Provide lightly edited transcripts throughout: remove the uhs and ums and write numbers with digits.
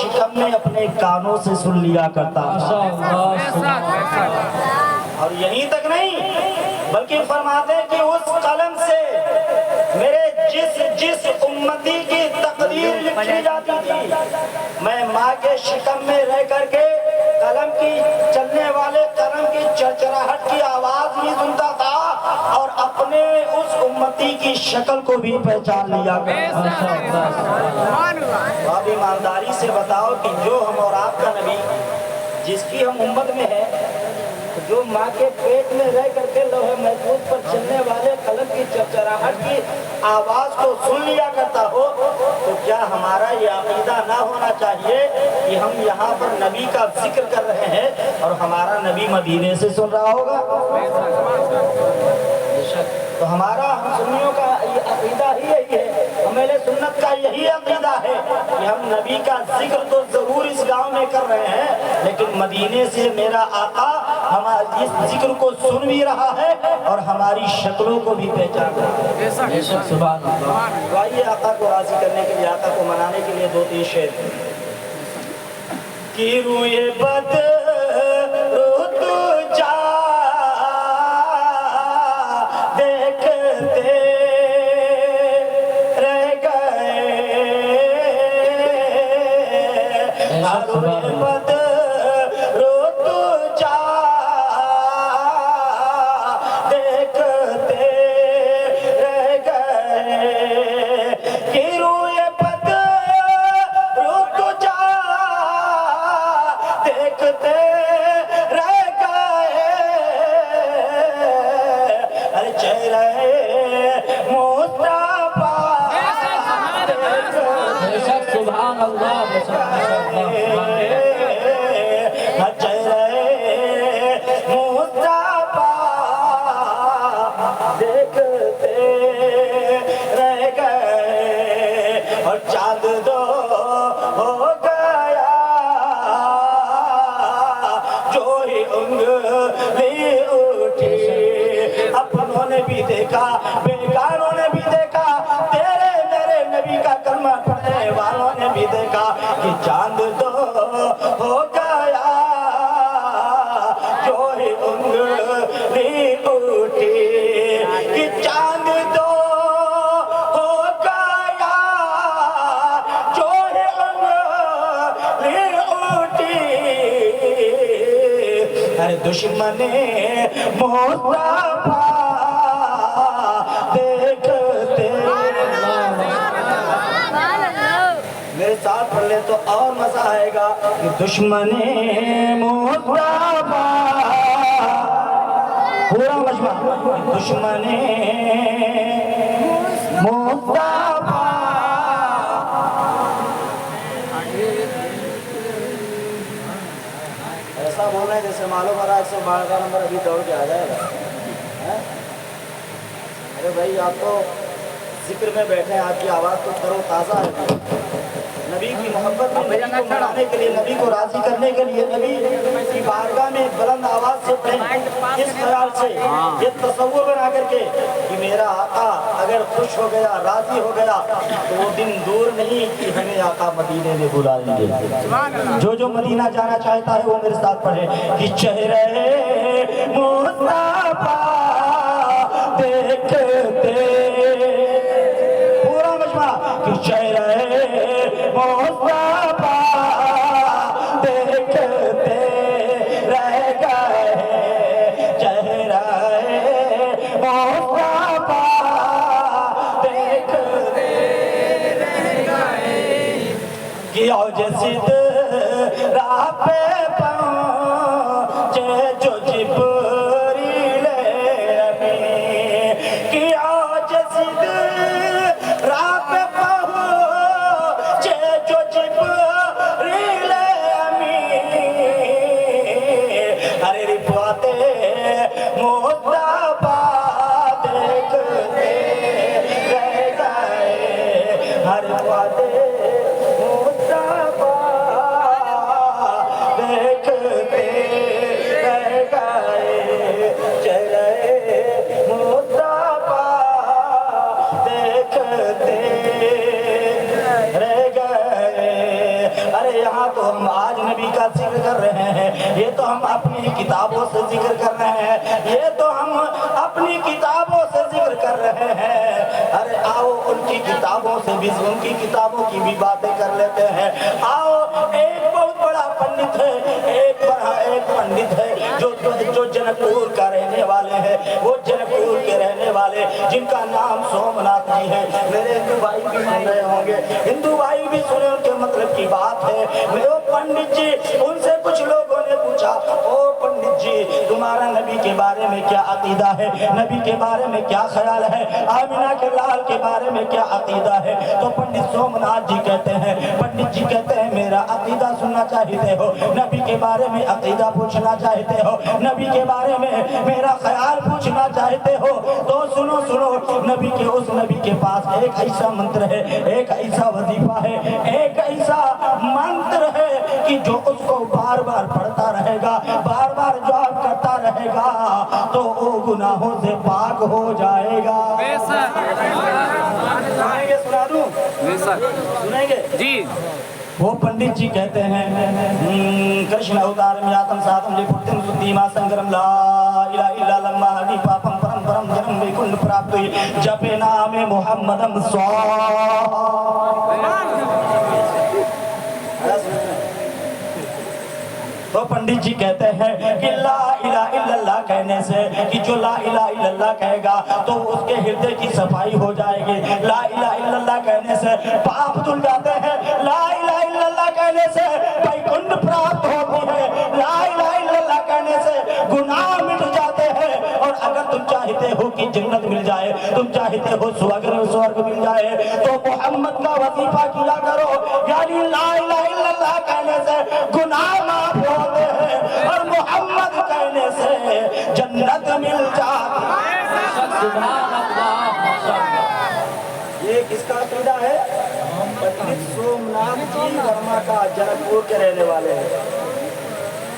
شکم میں اپنے کانوں سے سن لیا کرتا تھا۔ اور یہیں تک نہیں بلکہ فرماتے ہیں کہ اس قلم سے میرے جس امتی کی تقدیر لکھی جاتی تھی، میں ماں کے شکم میں رہ کر کے قلم کی چلنے والے قلم کی چرچراہٹ کی آواز بھی سنتا تھا اور اپنے اس امتی کی شکل کو بھی پہچان لیا کرتا تھا۔ آپ ایمانداری سے بتاؤ کہ جو ہم اور آپ کا نبی جس کی ہم امت میں ہے، جو ماں کے پیٹ میں رہ کر کے لوح محفوظ پر چلنے والے قلم کی چرچراہٹ کی آواز کو سن لیا کرتا ہو، تو کیا ہمارا یہ عقیدہ نہ ہونا چاہیے کہ ہم یہاں پر نبی کا ذکر کر رہے ہیں اور ہمارا نبی مدینے سے سن رہا ہوگا؟ تو ہمارا ہم سنیوں کا عقیدہ ہی یہی ہے، ہمارے سنت کا یہی عقیدہ ہے کہ ہم نبی کا ذکر تو ضرور اس گاؤں میں کر رہے ہیں، لیکن مدینے سے میرا آقا ہمارے اس ذکر کو سن بھی رہا ہے اور ہماری شکلوں کو بھی پہچان رہا ہے۔ سبحان اللہ۔ آئیے آقا کو راضی کرنے کے لیے، آقا کو منانے کے لیے دو تین شعر۔ کی روئے بد بیگانوں نے بھی دیکھا، تیرے میرے نبی کا کلمہ پڑھنے والوں نے بھی دیکھا کہ چاند دو ہو گیا جو ہی انگلی اٹھی، کہ چاند دو ہو گیا جو ہی انگلی اٹھی۔ ارے دشمن مصطفیٰ میرے ساتھ پڑھ لے تو اور مزہ آئے گا کہ دشمن مصطفیٰ، پورا مجمع، دشمن مصطفیٰ۔ ایسا بولنا ہے جیسے معلوم رہا 112 کا نمبر ابھی دوڑ کے آ جائے گا۔ ارے بھائی آپ تو ذکر میں بیٹھے ہیں، آپ کی آواز تو تر و تازہ ہے، نبی کی محبت میں نبی کو منانے کے لیے، نبی کو راضی کرنے کے لیے، نبی کی بارگاہ میں بلند آواز سے پڑھیں، اس خیال سے یہ تصور بنا کر کے کہ میرا آقا اگر خوش ہو گیا، راضی ہو گیا تو وہ دن دور نہیں کہ ہمیں آقا مدینے میں بلا لیں گے۔ جو مدینہ جانا چاہتا ہے وہ میرے ساتھ پڑھے کہ چہرے مصطفیٰ دیکھتے، پورا مجمع، کہ چہرے مصطفیٰ دیکھتے رہ گئے، چہرے مصطفیٰ دیکھتے رہ گئے، کہ عجزت راہ پہ پہنچے جو جبریل امین، کہ عجزت راہ پہ پہنچے جو جبریل امین، ارے رفعت مصطفیٰ دیکھتے رہ گئے، ہر رفعت مصطفیٰ دیکھتے رہ گئے۔ ارے یہاں تو ہم آج نبی کا ذکر کر رہے ہیں، یہ تو ہم اپنی کتابوں سے ذکر کر رہے ہیں، یہ تو ہم اپنی کتابوں سے ذکر کر رہے ہیں۔ ارے آؤ ان کی کتابوں سے بھی، ان کی کتابوں کی بھی باتیں کر لیتے ہیں۔ آؤ، ایک بہت بڑا پنڈت ہے، ایک پنڈت ہے جو جنک پور کا رہنے والے ہیں، وہ جنک پور کے رہنے والے جن کا نام سومناتھ جی ہے۔ میرے ہندو بھائی بھی سن رہے ہوں گے، ہندو بھائی بھی سنے، ان کے مطلب کی بات ہے۔ وہ پنڈت جی، ان سے کچھ لوگوں نے پوچھا، او پنڈت جی تمہارا نبی کے بارے میں کیا عقیدہ ہے، نبی کے بارے میں کیا خیال ہے، آمینہ کے لال کے بارے میں کیا عقیدہ ہے؟ تو پنڈت سومناتھ جی کہتے ہیں، پنڈت جی کہتے ہیں میرا عقیدہ سننا چاہتے ہو، نبی کے بارے میں عقیدہ پوچھنا چاہتے ہو، نبی کے بارے میں میرا خیال پوچھنا چاہتے ہو تو سنو نبی کے پاس ایک ایسا منتر ہے، ایک ایسا وظیفہ ہے، ایک ایسا منتر ہے کہ جو اس کو بار بار پڑھتا رہے گا، بار بار جواب کرتا رہے گا تو وہ گناہوں سے پاک ہو جائے گا۔ سنیں گے؟ سنا دوں؟ سنیں گے جی۔ وہ پنڈت جی کہتے ہیں کرشن اوتارم یاتم ساتم لے پھٹن سدھیما سنگرم لا الہ الا لما ہری پاپم پرم پرم جنم وی کنڈ پراپتی جپے نام محمدم سوا۔ تو پنڈت جی کہتے ہیں کہ لا الہ الا اللہ کہنے سے، کہ جو لا الہ الا اللہ کہے گا تو اس کے ہردے کی صفائی ہو جائے گی، لا الہ الا اللہ کہنے سے پاپ دھل جاتے ہیں، لا الہ الا اللہ کہنے سے ویکنٹھ پراپت ہوتی ہے، لا الہ الا اللہ کہنے سے گناہ مٹ جاتے ہیں۔ اور اگر تم چاہتے ہو کہ جنت مل جائے، تم چاہتے ہو سورگ مل جائے تو محمد کا وظیفہ کیا کرو، یعنی لا الہ الا اللہ کہنے سے گناہ معاف ہوتے ہیں اور محمد کہنے سے جنت مل جاتی ہے۔ یہ کس کا عقیدہ ہے؟ پنڈت سومناتھ جی ورما کا، جنک پور کے رہنے والے ہیں۔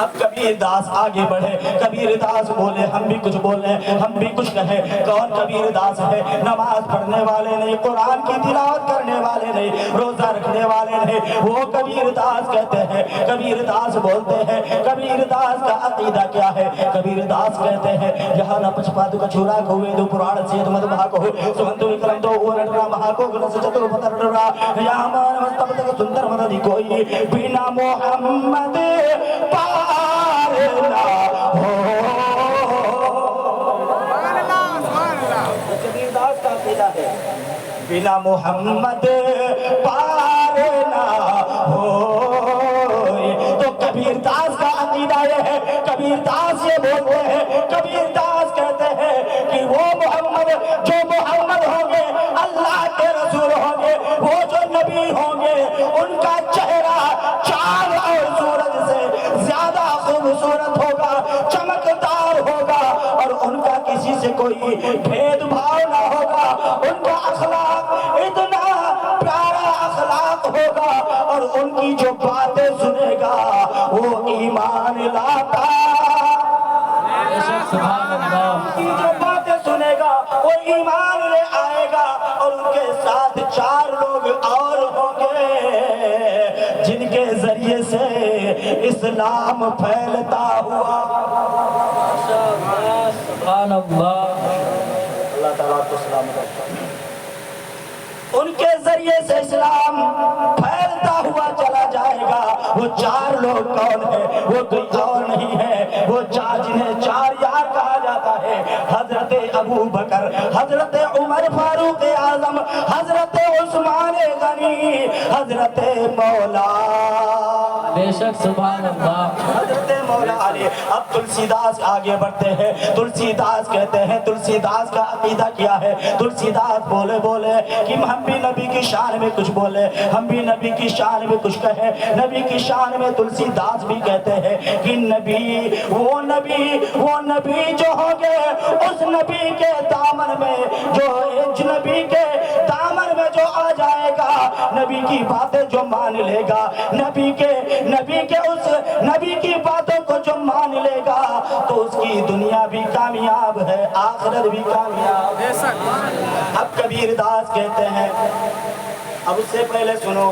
اب کبیر داس آگے بڑھے، کبیر داس بولے ہم بھی کچھ بولیں، ہم بھی کچھ کہیں۔ کون کبیر داس ہے؟ نماز پڑھنے والے نہیں، قرآن کی تلاوت کرنے والے نہیں، روزہ رکھنے والے نہیں، وہ کبیر داس کہتے ہیں، کبیر داس بولتے ہیں۔ کبیر داس کا عقیدہ کیا ہے؟ کبیر داس کہتے ہیں یہاں نہ پچپاتو کا چھوڑا کوئے دو پراڑ سید مد بھاکو سمندو وکرم دو اوڑا بھاکو گنس چتر پتر ڈرا یہاں مان مستب تک سندر مدد کوئی بینا محمد کبیر داس کا عقیدہ ہے بنا محمد پار نہ ہوئے۔ تو کبیر داس کا عقیدہ یہ ہے، کبیر داس یہ بولتے ہیں، کبیر داس کہتے ہیں کہ وہ محمد، جو محمد ہوں گے اللہ کے رسول ہوں گے، وہ جو نبی ہوں گے ان کا چہرہ چاند اور سورج سے زیادہ خوبصورت ہوگا، چمکدار ہوگا، اور ان کا کسی سے کوئی بھید بھاؤ نہ ہوگا، ان کا اخلاق اتنا پیارا اخلاق ہوگا، اور ان کی جو باتیں سنے گا وہ ایمان لاتا، ان کی جو باتیں سنے گا وہ ایمان لے آئے گا۔ اور ان کے ساتھ 4 لوگ اور ہوں گے جن کے ذریعے سے اسلام پھیلتا ہوا۔ سبحان اللہ، اللہ تعالیٰ کو سلامت رکھتا۔ ان کے ذریعے سے اسلام پھیلتا ہوا چلا جائے گا۔ وہ 4 لوگ کون ہیں؟ وہ کوئی اور نہیں ہے، وہ جنہیں 4 یار کہا جاتا ہے، حضرت ابو بکر، حضرت عمر فاروق اعظم، حضرت عثمان غنی، حضرت مولا بے شک سبحان اللہ، حضرت مولا علی۔ اب تلسی داس آگے بڑھتے ہیں، تلسی داس کہتے ہیں، تلسی داس کا عقیدہ کیا ہے؟ تلسی داس بولے کہ ہم بھی نبی کی شان میں کچھ بولے، ہم بھی نبی کی شان میں کچھ کہیں۔ نبی کی شان میں تلسی داس بھی کہتے ہیں کہ وہ نبی جو ہوں گے، اس نبی کے دامن میں جو نبی کے دامن میں جو آ جائے گا، نبی کی باتیں جو مان لے گا، نبی کی باتوں کو جو مان لے گا تو اس کی دنیا بھی کامیاب ہے، آخرت بھی کامیاب ہے۔ اب کبیر داس کہتے ہیں، اب اس سے پہلے سنو،